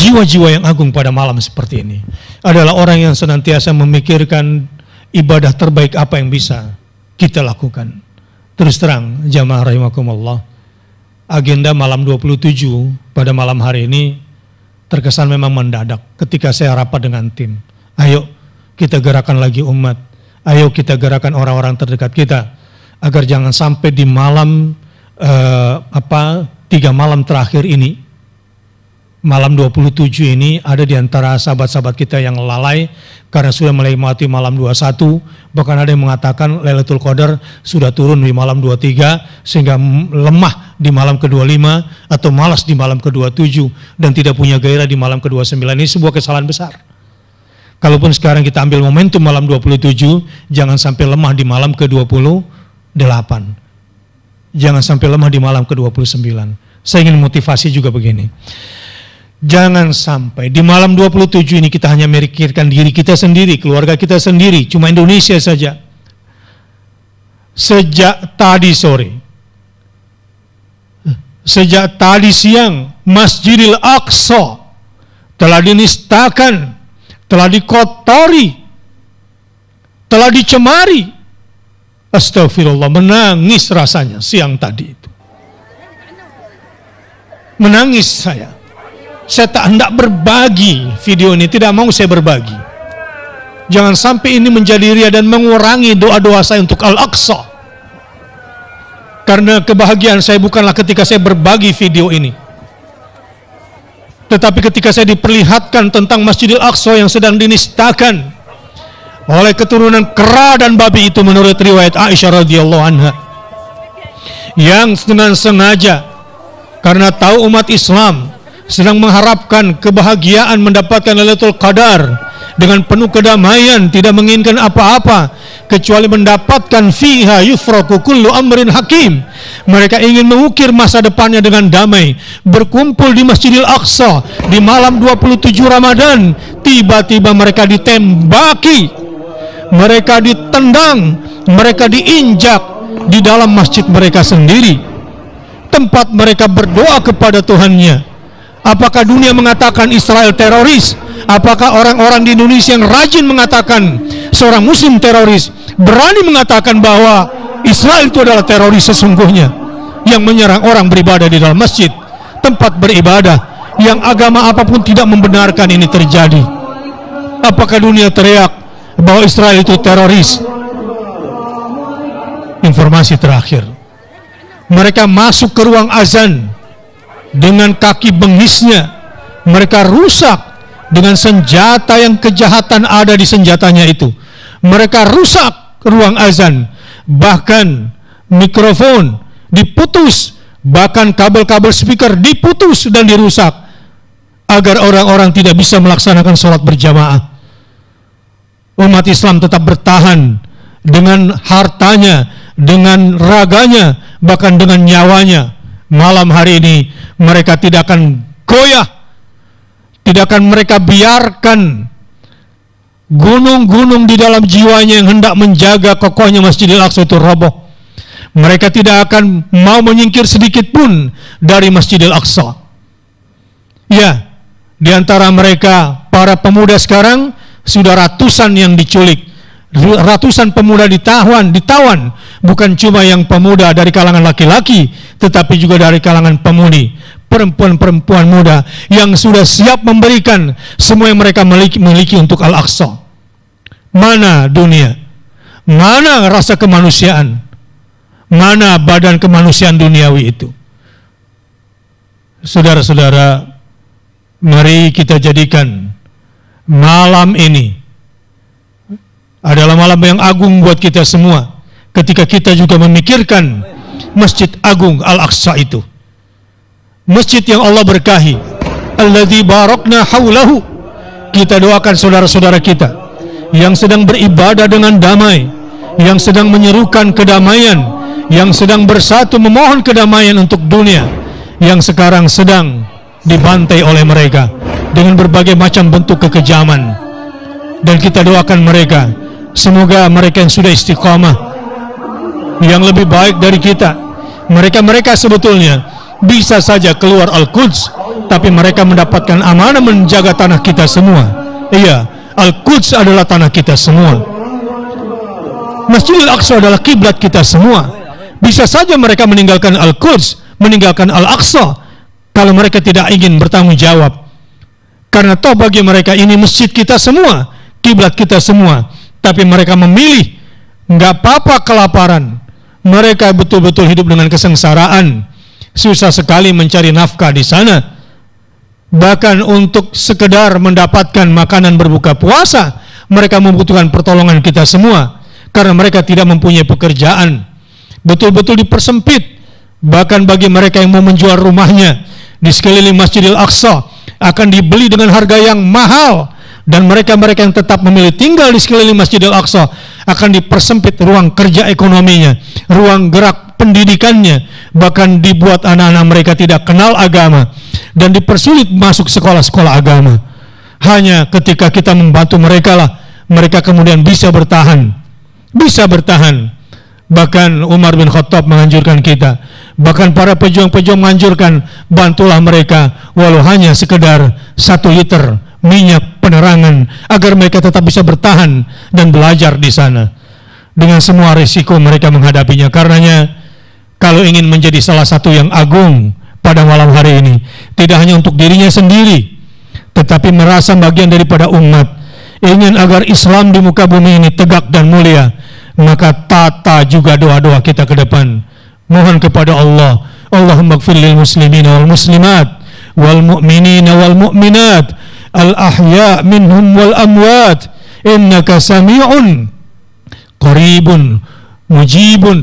jiwa-jiwa yang agung pada malam seperti ini adalah orang yang senantiasa memikirkan ibadah terbaik apa yang bisa kita lakukan. Terus terang, jamaah rahimakumullah, agenda malam 27 pada malam hari ini terkesan memang mendadak ketika saya rapat dengan tim. Ayo kita gerakan lagi umat, ayo kita gerakan orang-orang terdekat kita, agar jangan sampai di malam 3 malam terakhir ini, malam 27 ini ada di antara sahabat-sahabat kita yang lalai karena sudah melewati malam 21, bahkan ada yang mengatakan Lailatul Qadar sudah turun di malam 23 sehingga lemah di malam ke-25 atau malas di malam ke-27 dan tidak punya gairah di malam ke-29. Ini sebuah kesalahan besar. Kalaupun sekarang kita ambil momentum malam 27, jangan sampai lemah di malam ke-28. Jangan sampai lemah di malam ke-29. Saya ingin motivasi juga begini. Jangan sampai di malam 27 ini kita hanya memikirkan diri kita sendiri, keluarga kita sendiri, cuma Indonesia saja. Sejak tadi sore, sejak tadi siang, Masjidil Aqsa telah dinistakan, telah dikotori, telah dicemari. Astagfirullah, menangis rasanya siang tadi itu. Menangis saya. Saya tak hendak berbagi video ini, tidak mau saya berbagi. Jangan sampai ini menjadi ria dan mengurangi doa-doa saya untuk Al-Aqsa. Karena kebahagiaan saya bukanlah ketika saya berbagi video ini, tetapi ketika saya diperlihatkan tentang Masjidil Aqsa yang sedang dinistakan oleh keturunan kera dan babi itu menurut riwayat Aisyah radhiyallahu anha, yang dengan sengaja karena tahu umat Islam sedang mengharapkan kebahagiaan mendapatkan Lailatul Qadar dengan penuh kedamaian, tidak menginginkan apa-apa kecuali mendapatkan fiha yufraku kullu amrin hakim. Mereka ingin mengukir masa depannya dengan damai, berkumpul di Masjidil Aqsa di malam 27 Ramadan. Tiba-tiba mereka ditembaki, mereka ditendang, mereka diinjak di dalam masjid mereka sendiri, tempat mereka berdoa kepada Tuhannya. Apakah dunia mengatakan Israel teroris? Apakah orang-orang di Indonesia yang rajin mengatakan seorang muslim teroris berani mengatakan bahwa Israel itu adalah teroris sesungguhnya yang menyerang orang beribadah di dalam masjid, tempat beribadah yang agama apapun tidak membenarkan ini terjadi? Apakah dunia teriak bahwa Israel itu teroris? Informasi terakhir, mereka masuk ke ruang azan dengan kaki bengisnya, mereka rusak dengan senjata yang kejahatan ada di senjatanya itu. Mereka rusak ruang azan, bahkan mikrofon diputus, bahkan kabel-kabel speaker diputus dan dirusak agar orang-orang tidak bisa melaksanakan sholat berjamaah. Umat Islam tetap bertahan dengan hartanya, dengan raganya, bahkan dengan nyawanya. Malam hari ini mereka tidak akan goyah, tidak akan mereka biarkan gunung-gunung di dalam jiwanya yang hendak menjaga kokohnya Masjidil Aqsa itu roboh. Mereka tidak akan mau menyingkir sedikit pun dari Masjidil Aqsa. Ya, di antara mereka para pemuda sekarang sudah ratusan yang diculik, ratusan pemuda ditawan, bukan cuma yang pemuda dari kalangan laki-laki, tetapi juga dari kalangan pemudi, perempuan-perempuan muda yang sudah siap memberikan semua yang mereka miliki untuk Al-Aqsa. Mana dunia? Mana rasa kemanusiaan? Mana badan kemanusiaan duniawi itu? Saudara-saudara, mari kita jadikan malam ini adalah malam yang agung buat kita semua, ketika kita juga memikirkan Masjid Agung Al-Aqsa itu, masjid yang Allah berkahi, alladzi barakna haulahu. Kita doakan saudara-saudara kita yang sedang beribadah dengan damai, yang sedang menyerukan kedamaian, yang sedang bersatu memohon kedamaian untuk dunia, yang sekarang sedang dibantai oleh mereka dengan berbagai macam bentuk kekejaman. Dan kita doakan mereka, semoga mereka yang sudah istiqamah, yang lebih baik dari kita, mereka sebetulnya bisa saja keluar Al-Quds tapi mereka mendapatkan amanah menjaga tanah kita semua. Iya, Al-Quds adalah tanah kita semua. Masjidil Aqsa adalah kiblat kita semua. Bisa saja mereka meninggalkan Al-Quds, meninggalkan Al-Aqsa, kalau mereka tidak ingin bertanggung jawab. Karena toh bagi mereka ini masjid kita semua, kiblat kita semua. Tapi mereka memilih, nggak apa-apa kelaparan. Mereka betul-betul hidup dengan kesengsaraan. Susah sekali mencari nafkah di sana. Bahkan untuk sekedar mendapatkan makanan berbuka puasa, mereka membutuhkan pertolongan kita semua. Karena mereka tidak mempunyai pekerjaan. Betul-betul dipersempit. Bahkan bagi mereka yang mau menjual rumahnya di sekeliling Masjidil Aqsa, akan dibeli dengan harga yang mahal. Dan mereka-mereka yang tetap memilih tinggal di sekeliling Masjidil Aqsa akan dipersempit ruang kerja ekonominya, ruang gerak pendidikannya. Bahkan dibuat anak-anak mereka tidak kenal agama dan dipersulit masuk sekolah-sekolah agama. Hanya ketika kita membantu mereka lah mereka kemudian bisa bertahan. Bahkan Umar bin Khattab menganjurkan kita, bahkan para pejuang-pejuang menganjurkan, bantulah mereka walau hanya sekedar 1 liter minyak penerangan agar mereka tetap bisa bertahan dan belajar di sana dengan semua risiko mereka menghadapinya. Karenanya kalau ingin menjadi salah satu yang agung pada malam hari ini, tidak hanya untuk dirinya sendiri, tetapi merasa bagian daripada umat, ingin agar Islam di muka bumi ini tegak dan mulia, maka tata juga doa-doa kita ke depan. Mohon kepada Allah, Allahumma ighfir lil muslimina wal muslimat wal mu'minina wal mu'minat al ahya minhum wal amwat innaka sami'un qaribun mujibun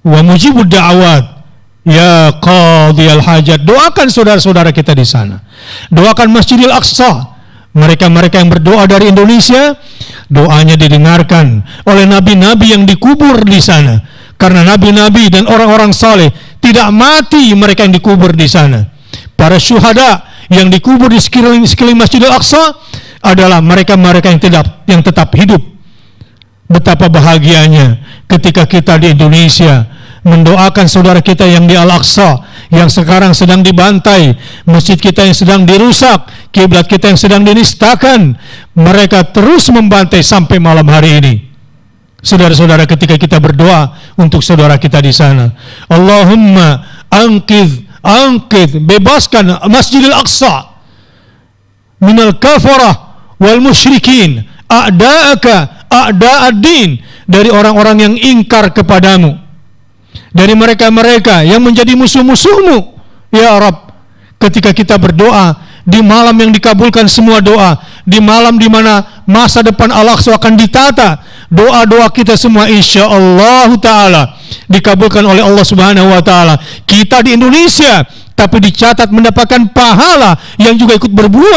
wa mujibud da'awat ya qadhiyal hajat. Doakan saudara-saudara kita di sana. Doakan Masjidil Aqsa. Mereka-mereka yang berdoa dari Indonesia, doanya didengarkan oleh nabi-nabi yang dikubur di sana. Karena nabi-nabi dan orang-orang saleh tidak mati mereka yang dikubur di sana. Para syuhada yang dikubur di sekeliling Masjidil Aqsa adalah mereka-mereka yang tetap hidup. Betapa bahagianya ketika kita di Indonesia mendoakan saudara kita yang di Al-Aqsa, yang sekarang sedang dibantai, masjid kita yang sedang dirusak, kiblat kita yang sedang dinistakan. Mereka terus membantai sampai malam hari ini. Saudara-saudara, ketika kita berdoa untuk saudara kita di sana, Allahumma angkid, bebaskan Masjidil Aqsa minal kafarah wal musyrikin a'da'aka a'da'ad-din, dari orang-orang yang ingkar kepadamu, dari mereka-mereka yang menjadi musuh-musuhmu. Ya Rabb, ketika kita berdoa di malam yang dikabulkan semua doa, di malam di mana masa depan Al-Aqsa akan ditata, doa-doa kita semua insyaallah ta'ala dikabulkan oleh Allah Subhanahu wa ta'ala. Kita di Indonesia tapi dicatat mendapatkan pahala yang juga ikut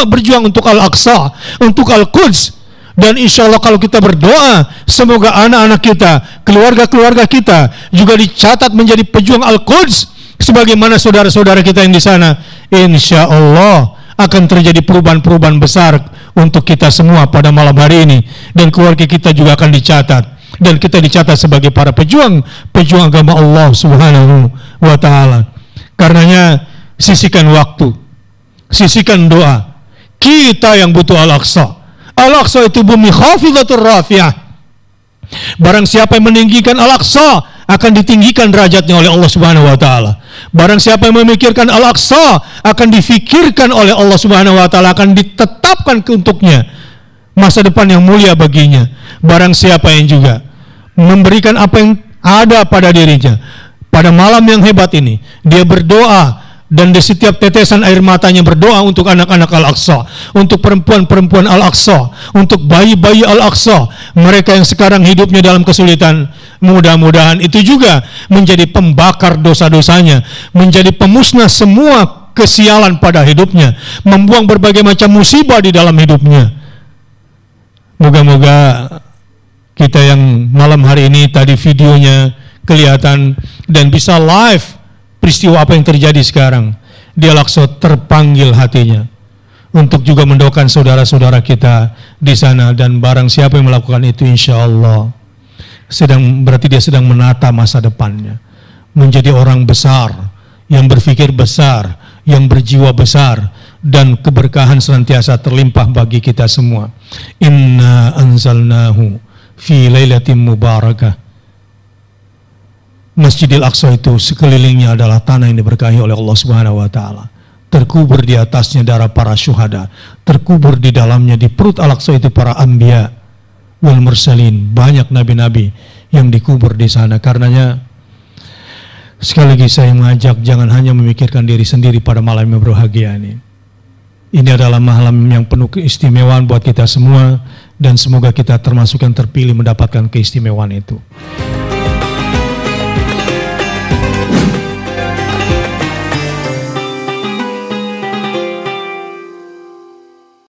berjuang untuk Al-Aqsa, untuk Al-Quds. Dan insya Allah kalau kita berdoa, semoga anak-anak kita, keluarga-keluarga kita juga dicatat menjadi pejuang Al-Quds sebagaimana saudara-saudara kita yang di sana. Insya Allah akan terjadi perubahan-perubahan besar untuk kita semua pada malam hari ini, dan keluarga kita juga akan dicatat, dan kita dicatat sebagai para pejuang agama Allah Subhanahu wa ta'ala. Karenanya sisihkan waktu, sisihkan doa. Kita yang butuh Al-Aqsa. Al-Aqsa itu bumi khafidatur rafi'ah. Barang siapa yang meninggikan Al-Aqsa akan ditinggikan derajatnya oleh Allah Subhanahu wa ta'ala. Barang siapa yang memikirkan Al-Aqsa akan difikirkan oleh Allah Subhanahu wa ta'ala, akan ditetapkan untuknya masa depan yang mulia baginya. Barang siapa yang juga memberikan apa yang ada pada dirinya pada malam yang hebat ini, dia berdoa, dan di setiap tetesan air matanya berdoa untuk anak-anak Al-Aqsa, untuk perempuan-perempuan Al-Aqsa, untuk bayi-bayi Al-Aqsa, mereka yang sekarang hidupnya dalam kesulitan. Mudah-mudahan itu juga menjadi pembakar dosa-dosanya, menjadi pemusnah semua kesialan pada hidupnya, membuang berbagai macam musibah di dalam hidupnya. Moga-moga kita yang malam hari ini tadi videonya kelihatan dan bisa live peristiwa apa yang terjadi sekarang di Al-Aqsa, terpanggil hatinya untuk juga mendoakan saudara-saudara kita di sana. Dan barang siapa yang melakukan itu, insya Allah berarti dia sedang menata masa depannya, menjadi orang besar, yang berpikir besar, yang berjiwa besar dan keberkahan senantiasa terlimpah bagi kita semua. Inna anzalnahu fi lailatin mubarakah. Masjidil Aqsa itu sekelilingnya adalah tanah yang diberkahi oleh Allah Subhanahu wa taala. Terkubur di atasnya darah para syuhada, terkubur di dalamnya di perut Al-Aqsa itu para anbiya wal mursalin, banyak nabi-nabi yang dikubur di sana. Karenanya sekali lagi saya mengajak jangan hanya memikirkan diri sendiri pada malam yang berbahagia ini. Ini adalah malam yang penuh keistimewaan buat kita semua dan semoga kita termasuk yang terpilih mendapatkan keistimewaan itu.